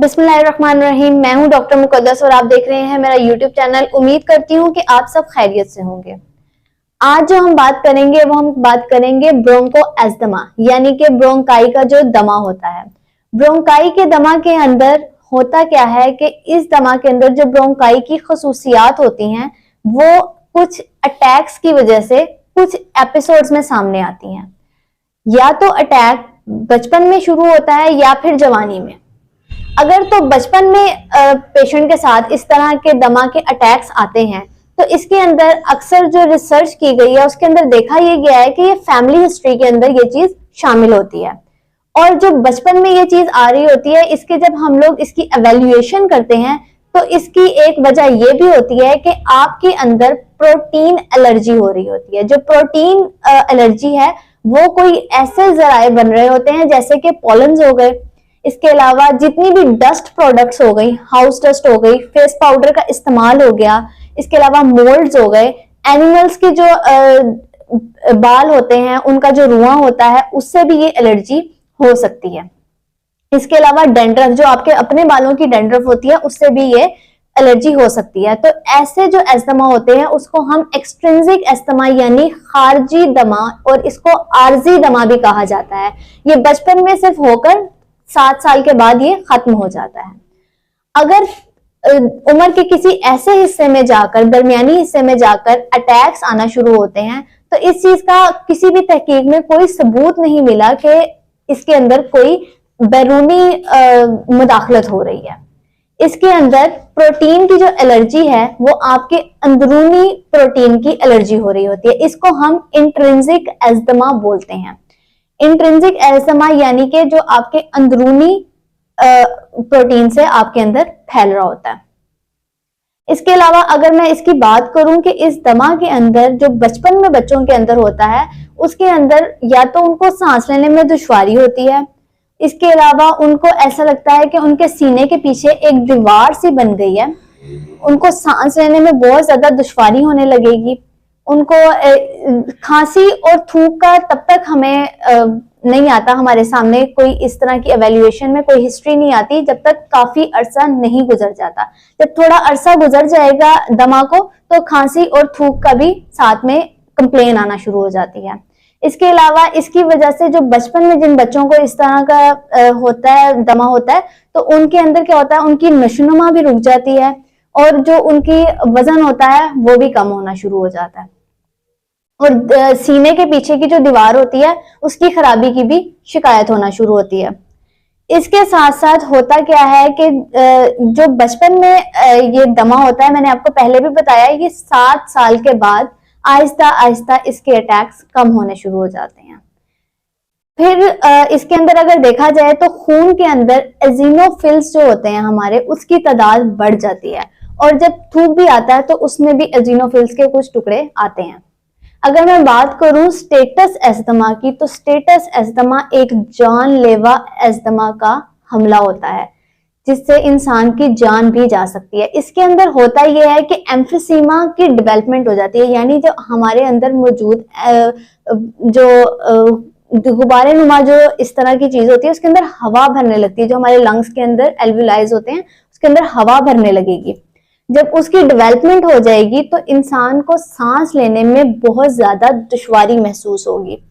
बिस्मिल्लाहिर्रहमानिर्रहीम। मैं हूं डॉक्टर मुकद्दस और आप देख रहे हैं मेरा यूट्यूब चैनल। उम्मीद करती हूं कि आप सब खैरियत से होंगे। आज जो हम बात करेंगे वो हम बात करेंगे ब्रोंको एस्थमा यानी कि ब्रोंकाई का जो दमा होता है। ब्रोंकाई के दमा के अंदर होता क्या है कि इस दमा के अंदर जो ब्रोंकाई की खसूसियात होती हैं वो कुछ अटैक्स की वजह से कुछ एपिसोड्स में सामने आती हैं। या तो अटैक बचपन में शुरू होता है या फिर जवानी में। अगर तो बचपन में पेशेंट के साथ इस तरह के दमा के अटैक्स आते हैं तो इसके अंदर अक्सर जो रिसर्च की गई है उसके अंदर देखा यह गया है कि ये फैमिली हिस्ट्री के अंदर ये चीज शामिल होती है। और जो बचपन में ये चीज आ रही होती है इसके जब हम लोग इसकी एवेल्युएशन करते हैं तो इसकी एक वजह यह भी होती है कि आपके अंदर प्रोटीन एलर्जी हो रही होती है। जो प्रोटीन एलर्जी है वो कोई ऐसे जराए बन रहे होते हैं जैसे कि पॉलन्स हो गए, इसके अलावा जितनी भी डस्ट प्रोडक्ट्स हो गई, हाउस डस्ट हो गई, फेस पाउडर का इस्तेमाल हो गया, इसके अलावा मोल्ड्स हो गए, एनिमल्स के जो बाल होते हैं उनका जो रुआं होता है उससे भी ये एलर्जी हो सकती है। इसके अलावा डेंड्रफ, जो आपके अपने बालों की डेंड्रफ होती है उससे भी ये एलर्जी हो सकती है। तो ऐसे जो एस्थमा होते हैं उसको हम एक्सट्रिंसिक एस्थमा यानी खारजी दमा और इसको आर्जी दमा भी कहा जाता है। ये बचपन में सिर्फ होकर 7 साल के बाद ये खत्म हो जाता है। अगर उम्र के किसी ऐसे हिस्से में जाकर, दरमियानी हिस्से में जाकर अटैक्स आना शुरू होते हैं तो इस चीज का किसी भी तहकीक में कोई सबूत नहीं मिला कि इसके अंदर कोई बैरूनी मुदाखलत हो रही है। इसके अंदर प्रोटीन की जो एलर्जी है वो आपके अंदरूनी प्रोटीन की एलर्जी हो रही होती है। इसको हम इंट्रिंसिक एस्थमा बोलते हैं। इंट्रिंसिक एस्थमा यानी कि जो आपके अंदरूनी प्रोटीन से आपके अंदर फैल रहा होता है। इसके अलावा अगर मैं इसकी बात करूं कि इस दमा के अंदर जो बचपन में बच्चों के अंदर होता है उसके अंदर या तो उनको सांस लेने में दुश्वारी होती है, इसके अलावा उनको ऐसा लगता है कि उनके सीने के पीछे एक दीवार सी बन गई है, उनको सांस लेने में बहुत ज्यादा दुश्वारी होने लगेगी, उनको खांसी और थूक का तब तक हमें नहीं आता, हमारे सामने कोई इस तरह की एवेल्युएशन में कोई हिस्ट्री नहीं आती जब तक काफी अरसा नहीं गुजर जाता। जब थोड़ा अरसा गुजर जाएगा दमा को तो खांसी और थूक का भी साथ में कंप्लेन आना शुरू हो जाती है। इसके अलावा इसकी वजह से जो बचपन में जिन बच्चों को इस तरह का होता है, दमा होता है, तो उनके अंदर क्या होता है, उनकी नशोनुमा भी रुक जाती है और जो उनकी वजन होता है वो भी कम होना शुरू हो जाता है और सीने के पीछे की जो दीवार होती है उसकी खराबी की भी शिकायत होना शुरू होती है। इसके साथ साथ होता क्या है कि जो बचपन में ये दमा होता है, मैंने आपको पहले भी बताया, ये 7 साल के बाद आहिस्ता आहिस्ता इसके अटैक्स कम होने शुरू हो जाते हैं। फिर इसके अंदर अगर देखा जाए तो खून के अंदर एजिनोफिल्स जो होते हैं हमारे, उसकी तादाद बढ़ जाती है और जब थूक भी आता है तो उसमें भी एजिनोफिल्स के कुछ टुकड़े आते हैं। अगर मैं बात करूं स्टेटस एस्थमा की तो स्टेटस एस्थमा एक जानलेवा एस्थमा का हमला होता है जिससे इंसान की जान भी जा सकती है। इसके अंदर होता यह है कि एम्फीसीमा की डेवलपमेंट हो जाती है, यानी जो हमारे अंदर मौजूद जो गुब्बारे नुमा जो इस तरह की चीज होती है उसके अंदर हवा भरने लगती है। जो हमारे लंग्स के अंदर एल्वुलाइज होते हैं उसके अंदर हवा भरने लगेगी। जब उसकी डेवलपमेंट हो जाएगी तो इंसान को सांस लेने में बहुत ज्यादा दुश्वारी महसूस होगी।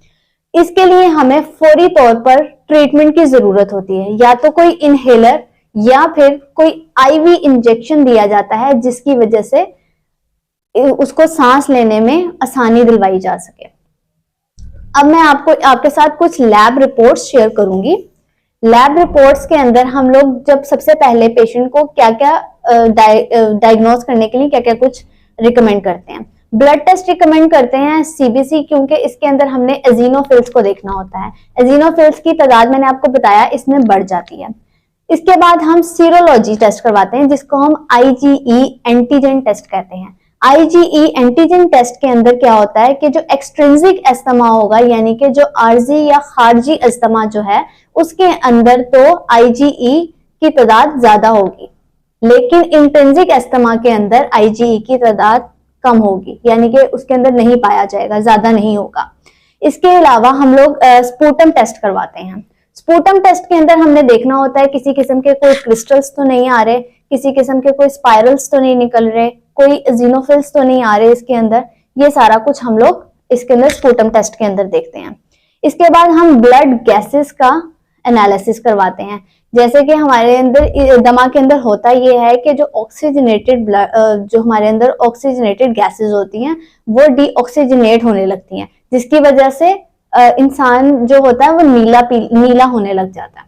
इसके लिए हमें फौरी तौर पर ट्रीटमेंट की जरूरत होती है, या तो कोई इनहेलर या फिर कोई आईवी इंजेक्शन दिया जाता है जिसकी वजह से उसको सांस लेने में आसानी दिलवाई जा सके। अब मैं आपके साथ कुछ लैब रिपोर्ट्स शेयर करूंगी। लैब रिपोर्ट्स के अंदर हम लोग जब सबसे पहले पेशेंट को क्या क्या डायग्नोज करने के लिए क्या क्या कुछ रिकमेंड करते हैं। ब्लड टेस्ट रिकमेंड करते हैं सीबीसी, क्योंकि इसके अंदर हमने एजिनोफिल्स को देखना होता है। एजिनोफिल्स की तादाद मैंने आपको बताया इसमें बढ़ जाती है। इसके बाद हम सीरोलॉजी टेस्ट करवाते हैं जिसको हम आईजीई एंटीजन टेस्ट कहते हैं। आईजीई एंटीजन टेस्ट के अंदर क्या होता है कि जो एक्सट्रिंसिक एस्थमा होगा यानी कि जो आर्जी या खारजी एस्थमा जो है उसके अंदर तो आईजीई की तादाद ज्यादा होगी, लेकिन इंट्रिंसिक एस्थमा के अंदर आईजीई की तादाद कम होगी, यानी कि उसके अंदर नहीं पाया जाएगा, ज्यादा नहीं होगा। इसके अलावा हम लोग स्पूटम टेस्ट करवाते हैं। स्पूटम टेस्ट के अंदर हमने देखना होता है किसी किस्म के कोई क्रिस्टल्स तो नहीं आ रहे, किसी किस्म के कोई स्पाइरल्स तो नहीं निकल रहे, कोई एजिनोफिल्स तो नहीं आ रहे इसके अंदर। ये सारा कुछ हम लोग इसके अंदर स्पूटम टेस्ट के अंदर देखते हैं। इसके बाद हम ब्लड गैसेस का एनालिसिस करवाते हैं। जैसे कि हमारे अंदर दमा के अंदर होता ये है कि जो ऑक्सीजनेटेड ब्लड, जो हमारे अंदर ऑक्सीजनेटेड गैसेस होती हैं वो डीऑक्सीजनेट होने लगती हैं, जिसकी वजह से इंसान जो होता है वो नीला होने लग जाता है।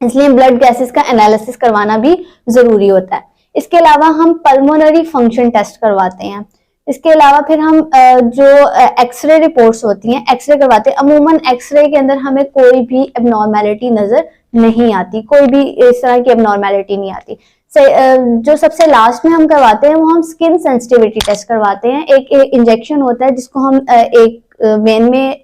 इसलिए ब्लड गैसेस का एनालिसिस करवाना भी जरूरी होता है। इसके अलावा हम पल्मोनरी फंक्शन टेस्ट करवाते हैं। इसके अलावा फिर हम जो एक्सरे रिपोर्ट्स होती हैं एक्सरे करवाते हैं। अमूमन एक्सरे के अंदर हमें कोई भी एबनॉर्मेलिटी नजर नहीं आती, कोई भी इस तरह की एबनॉर्मेलिटी नहीं आती। जो सबसे लास्ट में हम करवाते हैं वो हम स्किन सेंसिटिविटी टेस्ट करवाते हैं। एक इंजेक्शन होता है जिसको हम एक वेन में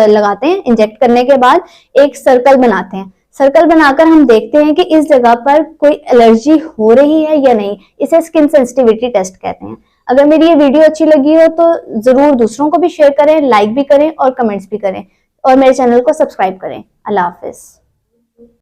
लगाते हैं। इंजेक्ट करने के बाद एक सर्कल बनाते हैं। सर्कल बनाकर हम देखते हैं कि इस जगह पर कोई एलर्जी हो रही है या नहीं। इसे स्किन सेंसिटिविटी टेस्ट कहते हैं। अगर मेरी ये वीडियो अच्छी लगी हो तो जरूर दूसरों को भी शेयर करें, लाइक भी करें और कमेंट्स भी करें, और मेरे चैनल को सब्सक्राइब करें। अल्लाह हाफिज।